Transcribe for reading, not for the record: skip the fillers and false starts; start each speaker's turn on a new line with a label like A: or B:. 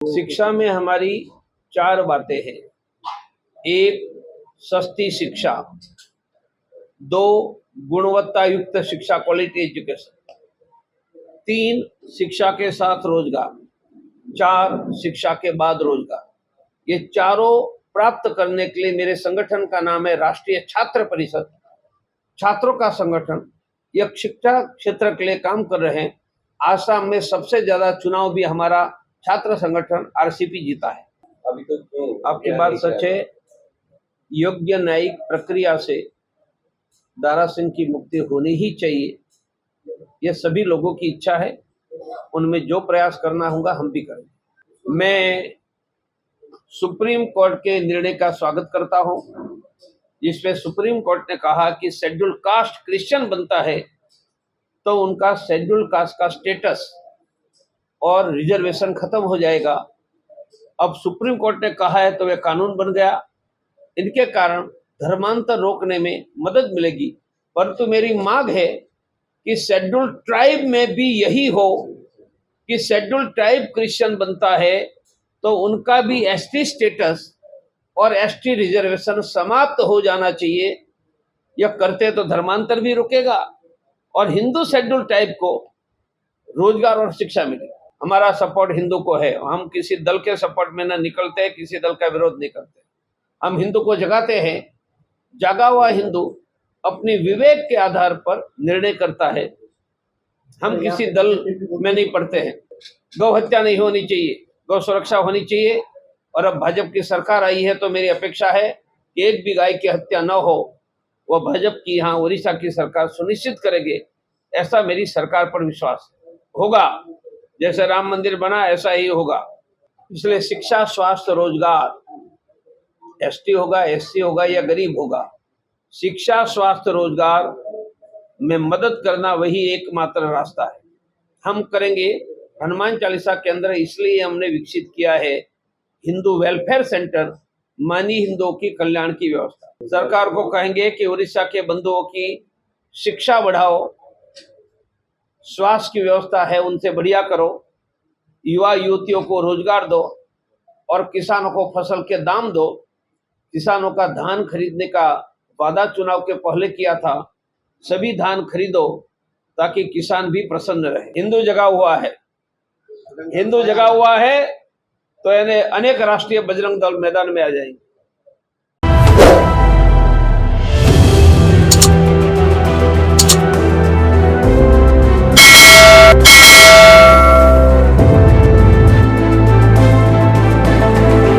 A: शिक्षा में हमारी चार बातें हैं। एक, सस्ती शिक्षा। दो, गुणवत्ता युक्त शिक्षा, क्वालिटी एजुकेशन। तीन, शिक्षा के साथ रोजगार। चार, शिक्षा के बाद रोजगार। ये चारों प्राप्त करने के लिए मेरे संगठन का नाम है राष्ट्रीय छात्र परिषद, छात्रों का संगठन। यह शिक्षा क्षेत्र के लिए काम कर रहे हैं। आसाम में सबसे ज्यादा चुनाव भी हमारा छात्र संगठन आरसीपी जीता है।
B: अभी तो
A: आपकी बात सच है। योग्य न्यायिक प्रक्रिया से दारा सिंह की मुक्ति होनी ही चाहिए। यह सभी लोगों की इच्छा है। उनमें जो प्रयास करना होगा हम भी करेंगे। मैं सुप्रीम कोर्ट के निर्णय का स्वागत करता हूं, जिसमें सुप्रीम कोर्ट ने कहा कि शेड्यूल कास्ट क्रिश्चियन बनता है तो उनका शेड्यूल कास्ट का स्टेटस और रिजर्वेशन खत्म हो जाएगा। अब सुप्रीम कोर्ट ने कहा है तो वह कानून बन गया। इनके कारण धर्मांतर रोकने में मदद मिलेगी। परंतु मेरी मांग है कि शेड्यूल ट्राइब में भी यही हो कि शेड्यूल ट्राइब क्रिश्चियन बनता है तो उनका भी एसटी स्टेटस और एसटी रिजर्वेशन समाप्त हो जाना चाहिए। यह करते तो धर्मांतर भी रुकेगा और हिंदू शेड्यूल ट्राइब को रोजगार और शिक्षा मिलेगी। हमारा सपोर्ट हिंदू को है। हम किसी दल के सपोर्ट में न निकलते हैं, किसी दल का विरोध नहीं करते। हम हिंदू को जगाते हैं। जागा हुआ हिंदू अपनी विवेक के आधार पर निर्णय करता है। हम किसी दल में नहीं पड़ते हैं। गौ हत्या नहीं होनी चाहिए, गौ सुरक्षा होनी चाहिए। और अब भाजपा की सरकार आई है तो मेरी अपेक्षा है कि एक भी गाय की हत्या न हो। वह भाजपा की यहाँ उड़ीसा की सरकार सुनिश्चित करेगी। ऐसा मेरी सरकार पर विश्वास होगा। जैसे राम मंदिर बना ऐसा ही होगा। इसलिए शिक्षा, स्वास्थ्य, रोजगार, एसटी होगा, एससी होगा या गरीब होगा, शिक्षा, स्वास्थ्य, रोजगार में मदद करना वही एकमात्र रास्ता है। हम करेंगे। हनुमान चालीसा के अंदर इसलिए हमने विकसित किया है हिंदू वेलफेयर सेंटर, मानी हिंदुओं की कल्याण की व्यवस्था। सरकार को कहेंगे कि उड़ीसा के बंधुओं की शिक्षा बढ़ाओ, स्वास्थ्य की व्यवस्था है उनसे बढ़िया करो, युवा युवतियों को रोजगार दो और किसानों को फसल के दाम दो। किसानों का धान खरीदने का वादा चुनाव के पहले किया था। सभी धान खरीदो ताकि किसान भी प्रसन्न रहे। हिंदू जगा हुआ है। हिंदू जगा हुआ है तो यानी अनेक राष्ट्रीय बजरंग दल मैदान में आ जाएंगे।